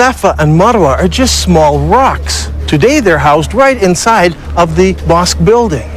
Safa and Marwa are just small rocks. Today they're housed right inside of the mosque building.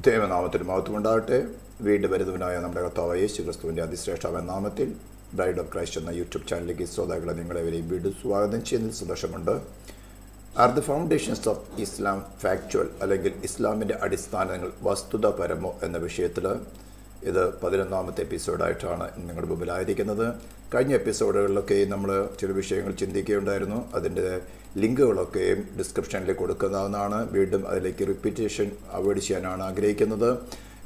ദൈവനാമത്തിൽ മഹത്വമുണ്ടാകട്ടെ. വീണ്ടും വരുന്നവനായ നമ്മുടെ കർത്താവായ യേശു ക്രിസ്തുവിൻ്റെ അതിശ്രേഷ്ഠമായ നാമത്തിൽ ബ്രൈഡ് ഓഫ് ക്രൈസ്റ്റ് എന്ന യൂട്യൂബ് ചാനലിലേക്ക് ശ്രോതാക്കളെ നിങ്ങളെവരെയും വീണ്ടും സ്വാഗതം ചെയ്യുന്നതിൽ സന്തോഷമുണ്ട്. Are the foundations of Islam factual, അല്ലെങ്കിൽ ഇസ്ലാമിൻ്റെ അടിസ്ഥാനങ്ങൾ വസ്തുതാപരമോ എന്ന വിഷയത്തിൽ ഇത് 11ാമത്തെ എപ്പിസോഡായിട്ടാണ് നിങ്ങളുടെ മുമ്പിലായിരിക്കുന്നത്. കഴിഞ്ഞ എപ്പിസോഡുകളിലൊക്കെ നമ്മൾ ചില വിഷയങ്ങൾ ചിന്തിക്കുകയുണ്ടായിരുന്നു. അതിൻ്റെ ലിങ്കുകളൊക്കെയും ഡിസ്ക്രിപ്ഷനിൽ കൊടുക്കുന്നതാണ്. വീണ്ടും അതിലേക്ക് റിപ്പീറ്റേഷൻ അവോയ്ഡ് ചെയ്യാനാണ് ആഗ്രഹിക്കുന്നത്.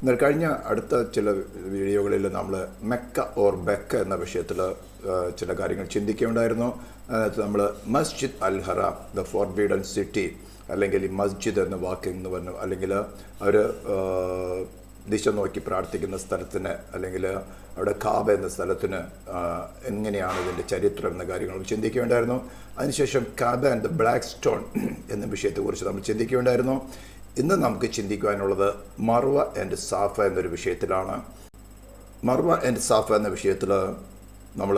എന്നാൽ കഴിഞ്ഞ അടുത്ത ചില വീഡിയോകളിൽ നമ്മൾ മെക്ക ഓർ ബെക്ക എന്ന വിഷയത്തിൽ ചില കാര്യങ്ങൾ ചിന്തിക്കുകയുണ്ടായിരുന്നു. അതിനകത്ത് നമ്മൾ മസ്ജിദ് അൽ ഹറാം, ദ ഫോർബിഡൻ സിറ്റി, അല്ലെങ്കിൽ ഈ മസ്ജിദ് എന്ന വാക്കെന്ന് പറഞ്ഞു, അല്ലെങ്കിൽ അവർ ദിശ നോക്കി പ്രാർത്ഥിക്കുന്ന സ്ഥലത്തിന്, അല്ലെങ്കിൽ അവിടെ കാബ എന്ന സ്ഥലത്തിന് എങ്ങനെയാണ് ഇതിൻ്റെ ചരിത്രം എന്ന കാര്യങ്ങൾ ചിന്തിക്കുകയുണ്ടായിരുന്നു. അതിനുശേഷം Kaaba and the black stone എന്ന വിഷയത്തെക്കുറിച്ച് നമ്മൾ ചിന്തിക്കുകയുണ്ടായിരുന്നു. ഇന്ന് നമുക്ക് ചിന്തിക്കുവാനുള്ളത് മർവ ആൻഡ് സാഫ എന്നൊരു വിഷയത്തിലാണ്. മർവ ആൻഡ് സാഫ എന്ന വിഷയത്തിൽ നമ്മൾ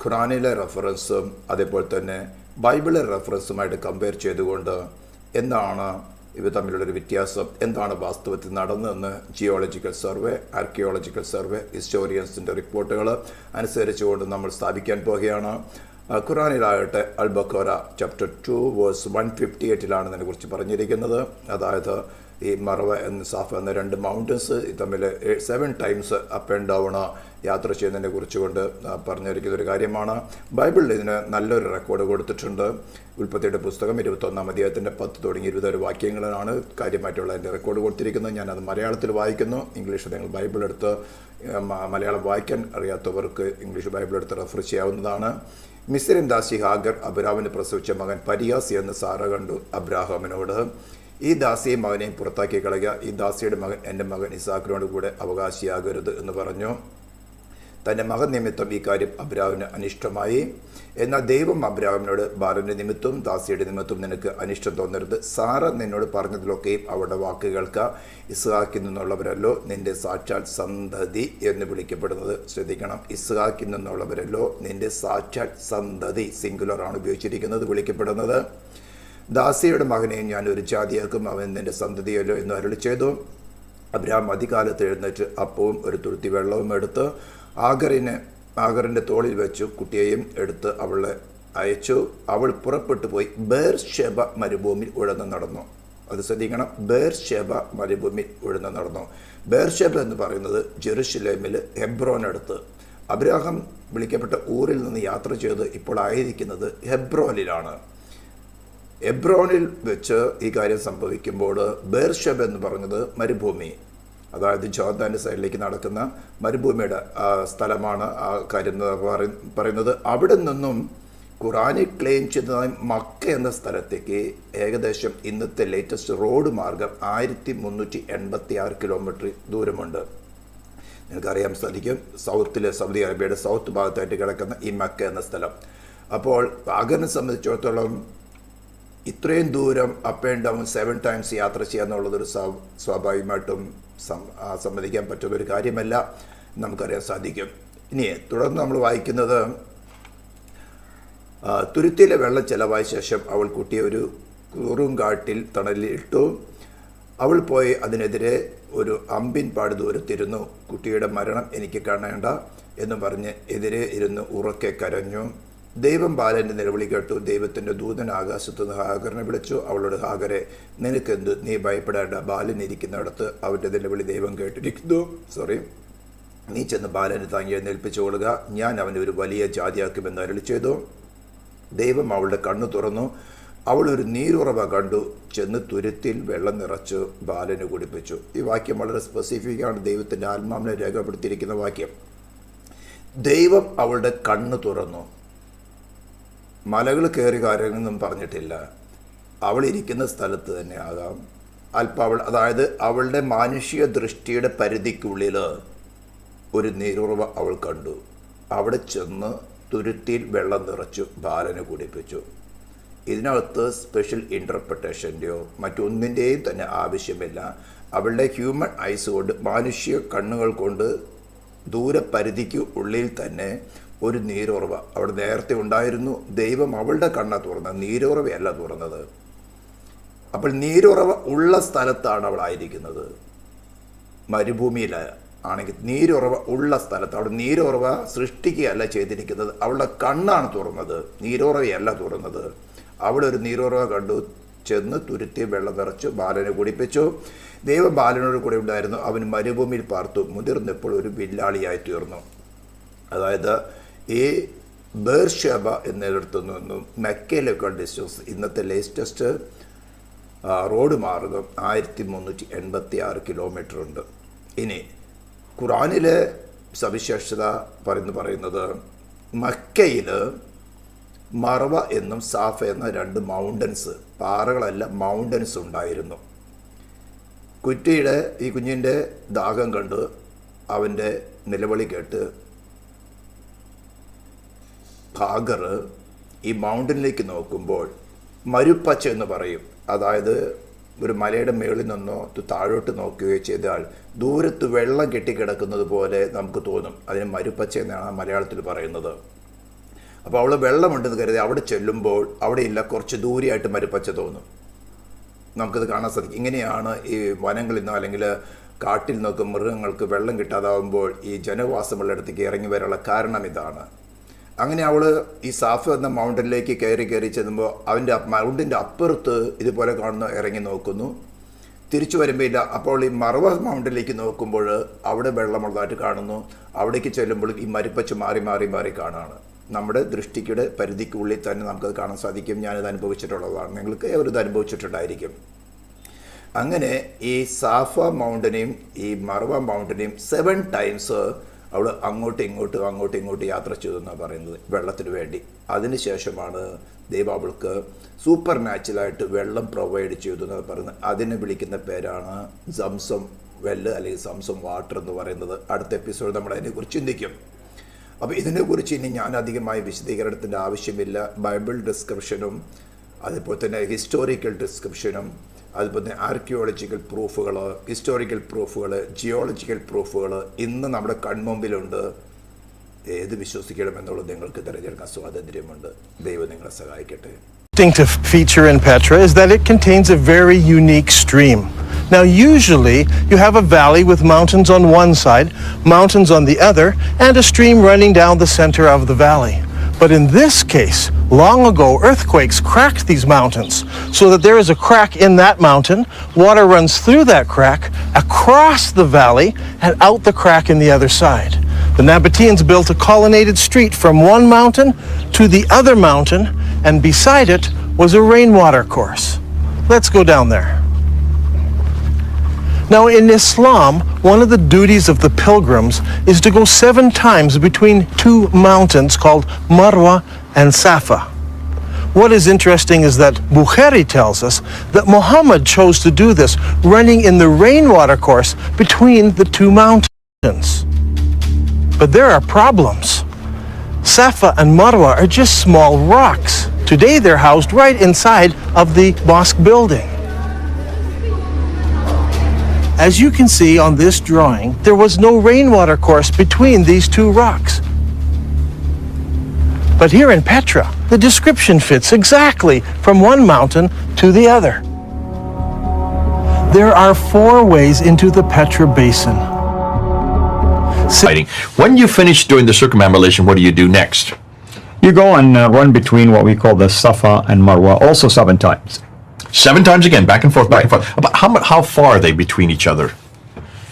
ഖുറാനിലെ റെഫറൻസും അതേപോലെ തന്നെ ബൈബിളിലെ റെഫറൻസുമായിട്ട് കമ്പയർ ചെയ്തുകൊണ്ട് എന്താണ് ഇവ തമ്മിലുള്ളൊരു വ്യത്യാസം, എന്താണ് വാസ്തവത്തിൽ നടന്നതെന്ന് ജിയോളജിക്കൽ സർവേ, ആർക്കിയോളജിക്കൽ സർവേ, ഹിസ്റ്റോറിയൻസിൻ്റെ റിപ്പോർട്ടുകൾ അനുസരിച്ചുകൊണ്ട് നമ്മൾ സ്ഥാപിക്കാൻ പോവുകയാണ്. ഖുറാനിലാകട്ടെ അൽ ബഖറ ചാപ്റ്റർ 2 വേഴ്സ് 158 ഇതിനെക്കുറിച്ച് പറഞ്ഞിരിക്കുന്നത്. അതായത് ഈ മർവ എന്ന സാഫ എന്ന രണ്ട് മൗണ്ടൻസ് തമ്മിൽ 7 ടൈംസ് അപ്പ് ആൻഡ് ഡൗൺ യാത്ര ചെയ്യുന്നതിനെ കുറിച്ചുകൊണ്ട് പറഞ്ഞിരിക്കുന്ന ഒരു കാര്യമാണ്. ബൈബിളിൽ ഇതിന് നല്ലൊരു റെക്കോർഡ് കൊടുത്തിട്ടുണ്ട്. ഉൽപ്പത്തിയുടെ പുസ്തകം 21-ാം അധ്യായത്തിൻ്റെ 10 തുടങ്ങി 20 വാക്യങ്ങളാണ് കാര്യമായിട്ടുള്ള അതിൻ്റെ റെക്കോർഡ് കൊടുത്തിരിക്കുന്നത്. ഞാനത് മലയാളത്തിൽ വായിക്കുന്നു. ഇംഗ്ലീഷിൽ നിങ്ങൾ ബൈബിൾ എടുത്ത് മലയാളം വായിക്കാൻ അറിയാത്തവർക്ക് ഇംഗ്ലീഷ് ബൈബിൾ എടുത്ത് റെഫർ ചെയ്യാവുന്നതാണ്. മിസ്രൈം ദാസി ഹാഗർ അബ്രാഹാമിന് പ്രസവിച്ച മകൻ പരിയാസി എന്ന് സാറ കണ്ടു അബ്രാഹാമിനോട്, ഈ ദാസിയെ മകനെയും പുറത്താക്കി കളയുക, ഈ ദാസിയുടെ മകൻ എൻ്റെ മകൻ ഇസാക്കിനോട് കൂടെ അവകാശിയാകരുത് എന്ന് പറഞ്ഞു. തൻ്റെ മകൻ നിമിത്തം ഈ കാര്യം അബ്രാഹാമിന് അനിഷ്ടമായി. എന്നാൽ ദൈവം അബ്രാഹാമിനോട്, ബാലൻ്റെ നിമിത്തവും ദാസിയുടെ നിമിത്തവും നിനക്ക് അനിഷ്ടം തോന്നരുത്. സാറ നിന്നോട് പറഞ്ഞതിലൊക്കെയും അവരുടെ വാക്കുകൾക്ക് ഇസ്ഹാക്കിൽ നിന്നുള്ളവരല്ലോ നിന്റെ സാക്ഷാൽ സന്തതി എന്ന് വിളിക്കപ്പെടുന്നത്. ശ്രദ്ധിക്കണം, ഇസ്ഹാക്കിൽ നിന്നുള്ളവരല്ലോ നിന്റെ സാക്ഷാൽ സന്തതി, സിംഗുലറാണ് ഉപയോഗിച്ചിരിക്കുന്നത്, വിളിക്കപ്പെടുന്നത്. ദാസിയുടെ മകനെയും ഞാൻ ഒരു ജാതിയാക്കും, അവൻ നിന്റെ സന്തതിയല്ലോ എന്ന് അരുളി ചെയ്തു. അബ്രാഹാം അധികാലത്ത് എഴുന്നേറ്റ് അപ്പവും ഒരു തുരുത്തി വെള്ളവും എടുത്ത് ആഗറിൻ്റെ തോളിൽ വെച്ചു, കുട്ടിയെയും എടുത്ത് അവളെ അയച്ചു. അവൾ പുറപ്പെട്ടു പോയി ബേർഷെബ മരുഭൂമിയിൽ ഉഴന്ന് നടന്നു. അത് ശ്രദ്ധിക്കണം, ബേർഷെബ മരുഭൂമിയിൽ ഉഴന്ന് നടന്നു. ബേർഷെബ എന്ന് പറയുന്നത് ജെറുസലേമിൽ ഹെബ്രോനടുത്ത്. അബ്രാഹാം വിളിക്കപ്പെട്ട ഊരിൽ നിന്ന് യാത്ര ചെയ്ത് ഇപ്പോൾ ആയിരിക്കുന്നത് ഹെബ്രോനിലാണ്. ഹെബ്രോനിൽ വെച്ച് ഈ കാര്യം സംഭവിക്കുമ്പോൾ ബേർഷെബ എന്ന് പറഞ്ഞത് മരുഭൂമി, അതായത് ജോർദാൻ്റെ സൈഡിലേക്ക് നടക്കുന്ന മരുഭൂമിയുടെ സ്ഥലമാണ് ആ കാര്യം പറയുന്നത്. അവിടെ നിന്നും ഖുറാനിൽ ക്ലെയിം ചെയ്തതായി മക്ക എന്ന സ്ഥലത്തേക്ക് ഏകദേശം ഇന്നത്തെ ലേറ്റസ്റ്റ് റോഡ് മാർഗം 1386 കിലോമീറ്റർ ദൂരമുണ്ട്. നിങ്ങൾക്കറിയാൻ സാധിക്കും, സൗദി അറേബ്യയുടെ സൗത്ത് ഭാഗത്തായിട്ട് കിടക്കുന്ന ഈ മക്ക എന്ന സ്ഥലം. അപ്പോൾ ആഗറിനെ സംബന്ധിച്ചിടത്തോളം ഇത്രയും ദൂരം അപ്പ് ആൻഡ് ഡൗൺ 7 ടൈംസ് യാത്ര ചെയ്യുക എന്നുള്ളതൊരു സ്വാഭാവികമായിട്ടും സമ്മതിക്കാൻ പറ്റുന്ന ഒരു കാര്യമല്ല, നമുക്കറിയാൻ സാധിക്കും. ഇനി തുടർന്ന് നമ്മൾ വായിക്കുന്നത്, തുരുത്തിയിലെ വെള്ളം ചെലവായ ശേഷം അവൾ കുട്ടിയെ ഒരു കുറുങ്കാട്ടിൽ തണലിട്ടു. അവൾ പോയി അതിനെതിരെ ഒരു അമ്പിൻ പാട് ദൂരത്തിരുന്നു. കുട്ടിയുടെ മരണം എനിക്ക് കാണേണ്ട എന്ന് പറഞ്ഞ് എതിരെ ഇരുന്ന് ഉറക്കെ കരഞ്ഞു. ദൈവം ബാലൻ്റെ നിലവിളി കേട്ടു. ദൈവത്തിൻ്റെ ദൂതൻ ആകാശത്തുനിന്ന് ഹാഗറിനെ വിളിച്ചു. അവളോട്, ഹാഗറെ നിനക്കെന്ത്, നീ ഭയപ്പെടേണ്ട, ബാലൻ ഇരിക്കുന്നിടത്ത് അവൻ്റെ നിലവിളി ദൈവം കേട്ടിരിക്കുന്നു. നീ ചെന്ന് ബാലനെ താങ്ങി എഴുന്നേൽപ്പിച്ചു കൊള്ളുക, ഞാൻ അവനെ ഒരു വലിയ ജാതിയാക്കുമെന്ന് അരുളി ചെയ്തു. ദൈവം അവളുടെ കണ്ണു തുറന്നു. അവൾ ഒരു നീരുറവ കണ്ടു. ചെന്ന് തുരുത്തിൽ വെള്ളം നിറച്ചു ബാലന് കുടിപ്പിച്ചു. ഈ വാക്യം വളരെ സ്പെസിഫിക്കാണ്, ദൈവത്തിൻ്റെ ആത്മാവിനെ രേഖപ്പെടുത്തിയിരിക്കുന്ന വാക്യം. ദൈവം അവളുടെ കണ്ണ് തുറന്നു. മലകൾ കയറി കാര്യങ്ങളൊന്നും പറഞ്ഞിട്ടില്ല. അവൾ ഇരിക്കുന്ന സ്ഥലത്ത് തന്നെ ആകാം. അതായത് അവളുടെ മാനുഷിക ദൃഷ്ടിയുടെ പരിധിക്കുള്ളിൽ ഒരു നീരുറവ അവൾ കണ്ടു. അവിടെ ചെന്ന് തുരുത്തിയിൽ വെള്ളം നിറച്ചു ബാലന് കുടിപ്പിച്ചു. ഇതിനകത്ത് സ്പെഷ്യൽ ഇൻ്റർപ്രിട്ടേഷൻ്റെയോ മറ്റൊന്നിൻ്റെയും തന്നെ ആവശ്യമില്ല. അവളുടെ ഹ്യൂമൻ ഐസ് കൊണ്ട്, മാനുഷ്യ കണ്ണുകൾ കൊണ്ട് ദൂരപരിധിക്ക് ഉള്ളിൽ തന്നെ ഒരു നീരുറവ അവിടെ നേരത്തെ ഉണ്ടായിരുന്നു. ദൈവം അവളുടെ കണ്ണ തുറന്നത്, നീരുറവയല്ല തുറന്നത്. അപ്പോൾ നീരുറവ ഉള്ള സ്ഥലത്താണ് അവളായിരിക്കുന്നത്. മരുഭൂമിയിൽ ആണെങ്കിൽ നീരുറവ ഉള്ള സ്ഥലത്ത്, അവിടെ നീരുറവ സൃഷ്ടിക്കുകയല്ല ചെയ്തിരിക്കുന്നത്, അവളുടെ കണ്ണാണ് തുറന്നത്, നീരുറവയല്ല തുറന്നത്. അവിടെ ഒരു നീരുറവ കണ്ടു, ചെന്ന് തുരുത്തി വെള്ളം നിറച്ചു, ബാലനെ കുടിപ്പിച്ചു. ദൈവം ബാലനോട് കൂടെ ഉണ്ടായിരുന്നു. അവൻ മരുഭൂമിയിൽ പാർത്തു, മുതിർന്നപ്പോൾ ഒരു വില്ലാളിയായി തീർന്നു. അതായത് ഈ ബേർഷബ എന്നിടത്തു നിന്നും മെക്കയിലേക്കുള്ള ഡിസ്റ്റൻസ്, ഇന്നത്തെ ലേറ്റസ്റ്റ് റോഡ് മാർഗം 1386 കിലോമീറ്റർ ഉണ്ട്. ഇനി ഖുറാനിലെ സവിശേഷത പറയുന്നത് മക്കയിൽ മർവ എന്നും സാഫ എന്ന 2 മൗണ്ടൻസ്, പാറകളല്ല മൗണ്ടൻസ് ഉണ്ടായിരുന്നു. ഈ കുഞ്ഞിൻ്റെ ദാഹം കണ്ട് അവൻ്റെ നിലവിളി കേട്ട് ഹാഗർ ഈ മൗണ്ടനിലേക്ക് നോക്കുമ്പോൾ മരുപ്പച്ച എന്ന് പറയും. അതായത് ഒരു മലയുടെ മുകളിൽ നിന്നോ താഴോട്ട് നോക്കുകയോ ചെയ്താൽ ദൂരത്ത് വെള്ളം കെട്ടിക്കിടക്കുന്നത് പോലെ നമുക്ക് തോന്നും. അതിന് മരുപ്പച്ച എന്നാണ് മലയാളത്തിൽ പറയുന്നത്. അപ്പോൾ അവൾ വെള്ളമുണ്ടെന്ന് കരുതി അവിടെ ചെല്ലുമ്പോൾ അവിടെയില്ല, കുറച്ച് ദൂരെയായിട്ട് മരുപ്പച്ച തോന്നും. നമുക്കത് കാണാൻ സാധിക്കും. ഇങ്ങനെയാണ് ഈ വനങ്ങളിൽ നിന്നോ അല്ലെങ്കിൽ കാട്ടിൽ നിന്നൊക്കെ മൃഗങ്ങൾക്ക് വെള്ളം കിട്ടാതാവുമ്പോൾ ഈ ജനവാസമുള്ള ഇടത്തേക്ക് ഇറങ്ങി വരാനുള്ള കാരണം ഇതാണ്. അങ്ങനെ അവൾ ഈ സാഫ എന്ന മൗണ്ടനിലേക്ക് കയറി ചെല്ലുമ്പോൾ അവൻ്റെ മൗണ്ടിൻ്റെ അപ്പുറത്ത് ഇതുപോലെ കാണുന്നു, ഇറങ്ങി നോക്കുന്നു, തിരിച്ചു വരുമ്പോൾ ഇല്ല. അപ്പോൾ ഈ മർവ മൗണ്ടനിലേക്ക് നോക്കുമ്പോൾ അവിടെ വെള്ളമുള്ളതായിട്ട് കാണുന്നു. അവിടേക്ക് ചെല്ലുമ്പോൾ ഈ മരുപ്പച്ച് മാറി കാണുകയാണ്. നമ്മുടെ ദൃഷ്ടിയുടെ പരിധിക്കുള്ളിൽ തന്നെ നമുക്കത് കാണാൻ സാധിക്കും. ഞാനിത് അനുഭവിച്ചിട്ടുള്ളതാണ്, നിങ്ങൾക്ക് അവരിത് അനുഭവിച്ചിട്ടുണ്ടായിരിക്കും. അങ്ങനെ ഈ സാഫ മൗണ്ടനെയും ഈ മർവ മൗണ്ടനെയും 7 times അവൾ അങ്ങോട്ടും ഇങ്ങോട്ടും യാത്ര ചെയ്തു എന്നാണ് പറയുന്നത്, വെള്ളത്തിന് വേണ്ടി. അതിനുശേഷമാണ് ദൈവം അവൾക്ക് സൂപ്പർ നാച്ചുറലായിട്ട് വെള്ളം പ്രൊവൈഡ് ചെയ്തു എന്നാണ് പറയുന്നത്. അതിനെ വിളിക്കുന്ന പേരാണ് സംസം വെല്ല് അല്ലെങ്കിൽ സംസം വാട്ടർ എന്ന് പറയുന്നത്. അടുത്ത എപ്പിസോഡ് നമ്മൾ അതിനെക്കുറിച്ച് ചിന്തിക്കും. അപ്പോൾ ഇതിനെക്കുറിച്ച് ഇനി ഞാൻ അധികമായി വിശദീകരണത്തിൻ്റെ ആവശ്യമില്ല. ബൈബിൾ ഡിസ്ക്രിപ്ഷനും അതുപോലെ തന്നെ ഹിസ്റ്റോറിക്കൽ ഡിസ്ക്രിപ്ഷനും അതുപോലെ തന്നെ ആർക്കിയോളജിക്കൽ പ്രൂഫുകൾ, ഹിസ്റ്റോറിക്കൽ പ്രൂഫുകൾ, ജിയോളജിക്കൽ പ്രൂഫുകൾ ഇന്ന് നമ്മുടെ കൺമുമ്പിലുണ്ട്. ഏത് വിശ്വസിക്കണം എന്നുള്ളത് നിങ്ങൾക്ക് തിരഞ്ഞെടുക്കാൻ സ്വാതന്ത്ര്യമുണ്ട്. ദൈവം നിങ്ങളെ സഹായിക്കട്ടെ. Distinctive feature in Petra is that it contains a very unique stream. Now, usually you have a valley with mountains on one side, mountains on the other, and a stream running down the center of the valley. But in this case, long ago, earthquakes cracked these mountains so that there is a crack in that mountain, water runs through that crack, across the valley, and out the crack in the other side. The Nabateans built a colonnaded street from one mountain to the other mountain, and beside it was a rainwater course. Let's go down there. Now, in Islam, one of the duties of the pilgrims is to go 7 times between 2 mountains called Marwa and Safa. What is interesting is that Bukhari tells us that Muhammad chose to do this, running in the rainwater course between the 2 mountains. But there are problems. Safa and Marwa are just small rocks. Today they're housed right inside of the mosque building. As you can see on this drawing, there was no rainwater course between these 2 rocks. But here in Petra, the description fits exactly from one mountain to the other. There are 4 ways into the Petra Basin. When you finish doing the circumambulation, what do you do next? You go and run between what we call the Safa and Marwa, also 7 times. 7 times again, back and forth, back and forth. But how far are they between each other?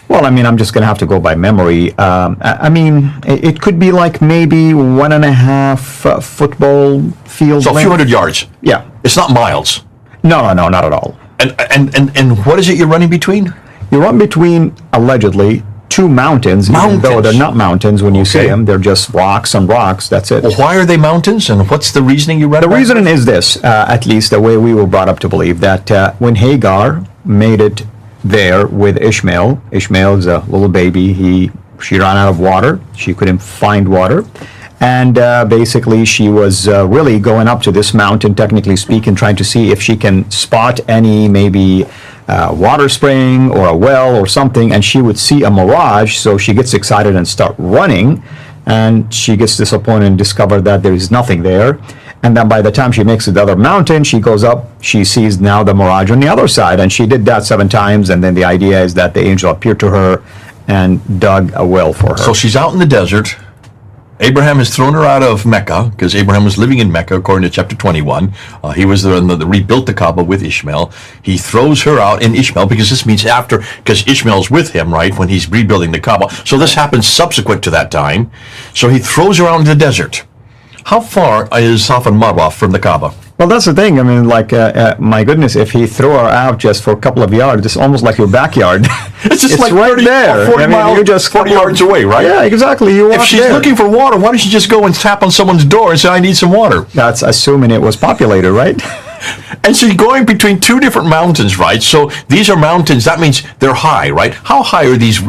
Well, I mean, I'm just going to have to go by memory. I mean, it could be like maybe 1.5 football field. So a few hundred yards. Yeah. It's not miles. No, not at all. And what is it you're running between? You run between, allegedly, 2 mountains, even though they're not mountains when you see them. They're just rocks on rocks, that's it. Well, why are they mountains, and what's the reasoning you read The reasoning is this, at least the way we were brought up to believe, that when Hagar made it there with Ishmael is a little baby, she ran out of water, she couldn't find water, And basically, she was really going up to this mountain, technically speaking, trying to see if she can spot any maybe water spring or a well or something, and she would see a mirage, so she gets excited and start running, and she gets disappointed and discover that there is nothing there. And then by the time she makes it to the other mountain, she goes up, she sees now the mirage on the other side, and she did that 7 times, and then the idea is that the angel appeared to her and dug a well for her. So she's out in the desert. Abraham has thrown her out of Mecca, because Abraham was living in Mecca, according to chapter 21. He was the one that rebuilt the Kaaba with Ishmael. He throws her out in Ishmael, because this means after, because Ishmael's with him, right, when he's rebuilding the Kaaba. So this happens subsequent to that time. So he throws her out in the desert. How far is Safa and Marwa from the Kaaba? Well, that's the thing. I mean, like, my goodness, if he threw her out just for a couple of yards, it's almost like your backyard. It's just like right 30 there. 40 miles, you're just 40 yards away, right? Yeah, exactly. You walk If she's there. looking for water, why don't you just go and tap on someone's door and say, I need some water? That's assuming it was populated, right? And so you're going between 2 different mountains, right? So these are mountains, that means they're high, right? How high are these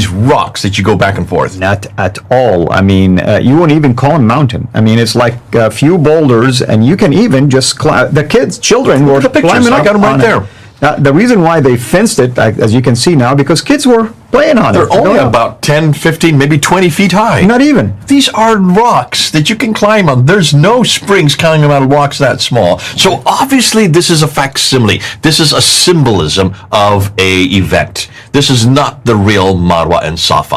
rocks that you go back and forth? Not at all. I mean, you wouldn't even call them mountain. I mean, it's like a few boulders, and you can even just climb. The children were the pictures. climbing up I got them right on there. it. The reason why they fenced it, as you can see now, because kids were playing on it. They're only Going up. about 10, 15, maybe 20 feet high. Not even. These are rocks that you can climb on. There's no springs climbing out of rocks that small. So obviously this is a facsimile. This is a symbolism of a event. This is not the real Marwa and Safa.